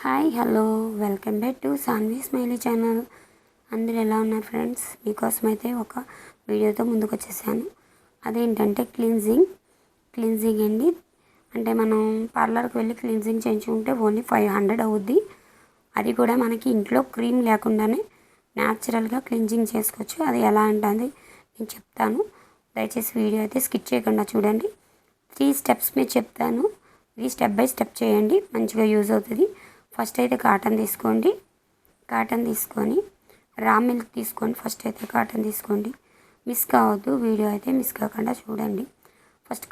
Hi hello welcome back to Saanvi smiley channel. అందరూ ఎలా ఉన్నారు ఫ్రెండ్స్? మీకోసం అయితే ఒక వీడియోతో ముందుకు వచ్చేసాను. అదేంటంటే క్లిన్జింగ్ అండి. అంటే మనం పార్లర్కి వెళ్ళి క్లిన్జింగ్ చేయించుకుంటే ఓన్లీ 500 అవుద్ది. అది కూడా మనకి ఇంట్లో క్రీమ్ లేకుండానే న్యాచురల్గా క్లిన్జింగ్ చేసుకోవచ్చు. అది ఎలా ఉంటుంది నేను చెప్తాను. దయచేసి వీడియో అయితే స్కిప్ చేయకుండా చూడండి. 3 స్టెప్స్ మీద చెప్తాను. ఇది స్టెప్ బై స్టెప్ చేయండి, మంచిగా యూజ్ అవుతుంది. ఫస్ట్ అయితే కాటన్ తీసుకొని రా మిల్క్ తీసుకోండి. ఫస్ట్ అయితే కాటన్ తీసుకోండి, మిస్ కావద్దు. వీడియో అయితే మిస్ కాకుండా చూడండి. ఫస్ట్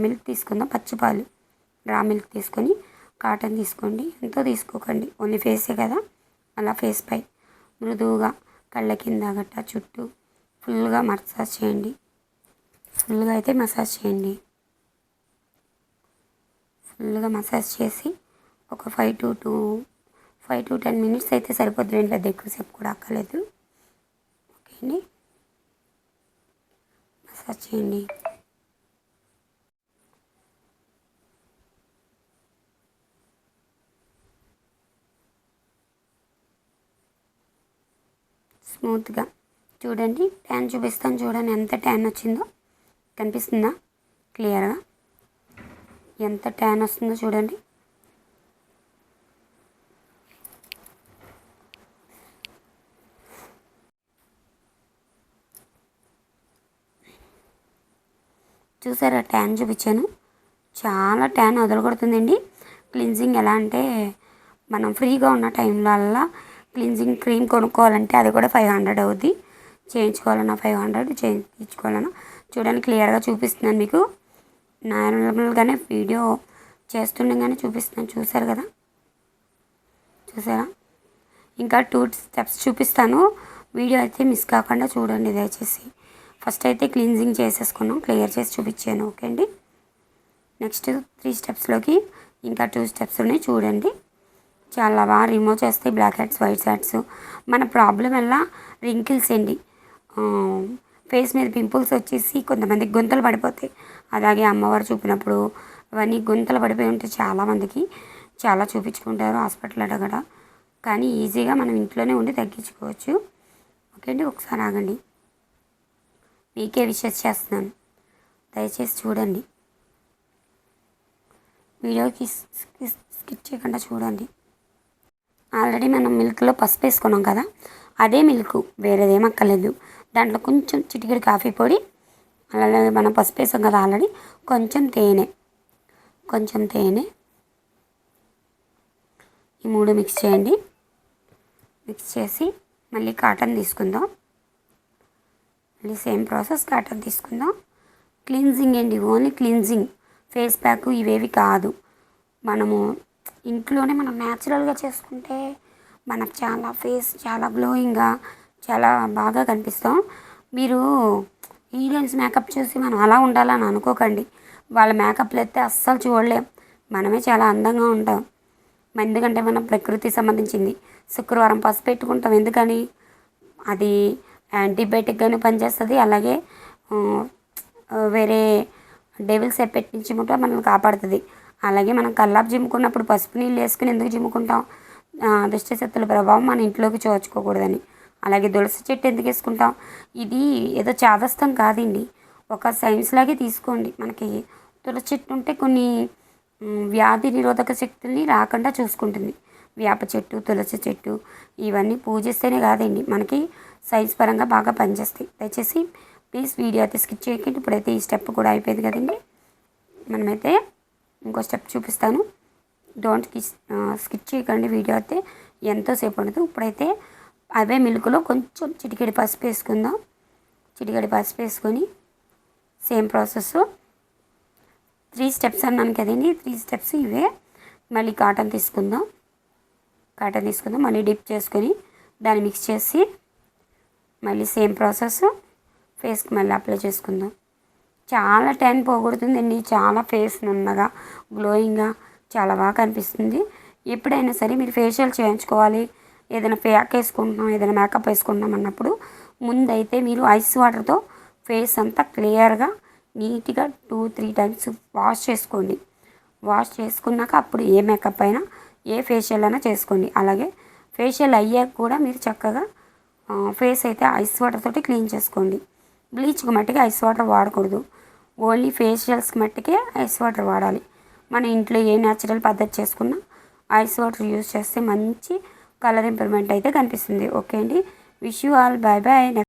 మిల్క్ తీసుకుందాం, పచ్చిపాలు. రా మిల్క్ తీసుకొని కాటన్ తీసుకోండి. ఎంతో తీసుకోకండి, ఓన్లీ ఫేసే కదా. అలా ఫేస్ పై మృదువుగా కళ్ళ కింద గట్ట చుట్టూ ఫుల్గా మసాజ్ చేయండి. ఫుల్గా మసాజ్ చేసి ఒక 5 to 10 మినిట్స్ అయితే సరిపోద్ది. పెద్ద ఎక్కువసేపు కూడా అక్కర్లేదు. ఓకే అండి, మసాజ్ చేయండి. స్మూత్గా చూడండి. ట్యాన్ చూపిస్తాను చూడండి, ఎంత ట్యాన్ వచ్చిందో కనిపిస్తుందా క్లియర్గా? ఎంత ట్యాన్ వస్తుందో చూడండి. చూసారా, ట్యాన్ చూపించాను. చాలా ట్యాన్ వదలగొడుతుందండి. క్లిన్జింగ్ ఎలా అంటే మనం ఫ్రీగా ఉన్న టైంలో క్లిన్జింగ్ క్రీమ్ కొనుక్కోవాలంటే అది కూడా 500 అవుద్ది. చేయించుకోవాలన్నా 500, చేయించుకోవాలన్నా చూడండి. క్లియర్గా చూపిస్తున్నాను మీకు. నార్మల్గానే వీడియో చేస్తుండగానే చూపిస్తున్నాను. చూసారా? ఇంకా 2 స్టెప్స్ చూపిస్తాను. వీడియో అయితే మిస్ కాకుండా చూడండి దయచేసి. ఫస్ట్ అయితే క్లీన్జింగ్ చేసేసుకున్నాం, క్లియర్ చేసి చూపించాను. ఓకే అండి. నెక్స్ట్ 3 స్టెప్స్లోకి ఇంకా 2 స్టెప్స్ ఉన్నాయి చూడండి. చాలా బాగా రిమూవ్ చేస్తాయి బ్లాక్ హెడ్స్, వైట్ హెడ్స్. మన ప్రాబ్లం వల్ల రింకిల్స్ అండి, ఫేస్ మీద పింపుల్స్ వచ్చేసి కొంతమందికి గుంతలు పడిపోతాయి. అలాగే అమ్మవారు చూపినప్పుడు అవన్నీ గుంతలు పడిపోయి ఉంటాయి. చాలామందికి చాలా చూపించుకుంటారు హాస్పిటల్ అడగడ, కానీ ఈజీగా మనం ఇంట్లోనే ఉండి తగ్గించుకోవచ్చు. ఓకే అండి, ఒకసారి ఆగండి. మీకే విషెస్ చేస్తున్నాను, దయచేసి చూడండి. వీడియోకి స్కిప్ చేయకుండా చూడండి. ఆల్రెడీ మనం మిల్క్లో పసుపు వేసుకున్నాం కదా, అదే మిల్క్, వేరేదేం అక్కర్లేదు. దాంట్లో కొంచెం చిటికెడు కాఫీ పొడి, అలాగే మనం పసుపు వేసాం కదా ఆల్రెడీ, కొంచెం తేనె ఈ 3 మిక్స్ చేయండి. మిక్స్ చేసి మళ్ళీ కాటన్ తీసుకుందాం. మళ్ళీ సేమ్ ప్రాసెస్, కాటన్ తీసుకుందాం. క్లీన్జింగ్ అండి, ఓన్లీ క్లీన్జింగ్. ఫేస్ ప్యాక్ ఇవేవి కాదు. మనము ఇంట్లోనే మనం న్యాచురల్గా చేసుకుంటే మనకు ఫేస్ చాలా గ్లోయింగ్గా, చాలా బాగా కనిపిస్తాం. మీరు హీరోయిన్స్ మేకప్ చూసి మనం అలా ఉండాలని అనుకోకండి. వాళ్ళ మేకప్లు అయితే అస్సలు చూడలేం. మనమే చాలా అందంగా ఉంటాం. ఎందుకంటే మనం ప్రకృతి సంబంధించింది. శుక్రవారం పసుపు పెట్టుకుంటాం. ఎందుకని? అది యాంటీబయాటిక్గానే పనిచేస్తుంది. అలాగే వేరే డెవిల్స్ ఎఫెక్ట్ నుంచి కూడా మనల్ని కాపాడుతుంది. అలాగే మనం కల్లాపు జిమ్ముకున్నప్పుడు పసుపు నీళ్ళు వేసుకుని ఎందుకు జిమ్ముకుంటాం? దుష్ట శక్తుల ప్రభావం మన ఇంట్లోకి చోచుకోకూడదని. అలాగే తులసి చెట్టు ఎందుకు వేసుకుంటాం? ఇది ఏదో చాదస్తం కాదండి, ఒక సైన్స్ లాగే తీసుకోండి. మనకి తులసి చెట్టు ఉంటే కొన్ని వ్యాధి నిరోధక శక్తుల్ని రాకుండా చూసుకుంటుంది. వేప చెట్టు, తులసి చెట్టు ఇవన్నీ పూజిస్తేనే కాదండి, మనకి సైన్స్ పరంగా బాగా పనిచేస్తాయి. దయచేసి ప్లీజ్ వీడియో అయితే స్కిప్ చేయకండి. ఇప్పుడైతే ఈ స్టెప్ కూడా అయిపోయింది కదండి. మనమైతే ఇంకో స్టెప్ చూపిస్తాను. డోంట్ స్కిప్ చేయకండి. వీడియో అయితే ఎంతోసేపు ఉండదు. ఇప్పుడైతే అవే మిల్క్లో కొంచెం చిటికెడి పసుపు వేసుకుందాం. చిటికెడి పసుపు వేసుకొని సేమ్ ప్రాసెస్ 3 స్టెప్స్ అన్నాను కదండి. 3 స్టెప్స్ ఇవే. మళ్ళీ కాటన్ తీసుకుందాం. మళ్ళీ డిప్ చేసుకొని దాన్ని మిక్స్ చేసి మళ్ళీ సేమ్ ప్రాసెస్ ఫేస్కి మళ్ళీ అప్లై చేసుకుందాం. చాలా ట్యాన్ పోగొడుతుందండి. చాలా ఫేస్ నున్నగా, గ్లోయింగ్గా చాలా బాగా కనిపిస్తుంది. ఎప్పుడైనా సరే మీరు ఫేషియల్ చేయించుకోవాలి, ఏదైనా ప్యాక్ వేసుకుంటున్నాం, ఏదైనా మేకప్ వేసుకుంటున్నాం అన్నప్పుడు ముందైతే మీరు ఐస్ వాటర్తో ఫేస్ అంతా క్లియర్గా నీట్గా 2-3 టైమ్స్ వాష్ చేసుకోండి. వాష్ చేసుకున్నాక అప్పుడు ఏ మేకప్ అయినా ఏ ఫేషియల్ అయినా చేసుకోండి. అలాగే ఫేషియల్ అయ్యాక కూడా మీరు చక్కగా ఫేస్ అయితే ఐస్ వాటర్ తోటి క్లీన్ చేసుకోండి. బ్లీచ్కి మట్టికి ఐస్ వాటర్ వాడకూడదు. ఓన్లీ ఫేషియల్స్కి మట్టికే ఐస్ వాటర్ వాడాలి. మన ఇంట్లో ఏ న్యాచురల్ పద్ధతి చేసుకున్నా ఐస్ వాటర్ యూజ్ చేస్తే మంచి కలర్ ఇంప్రూవ్మెంట్ అయితే కనిపిస్తుంది. ఓకే అండి. Wish you all. Bye bye.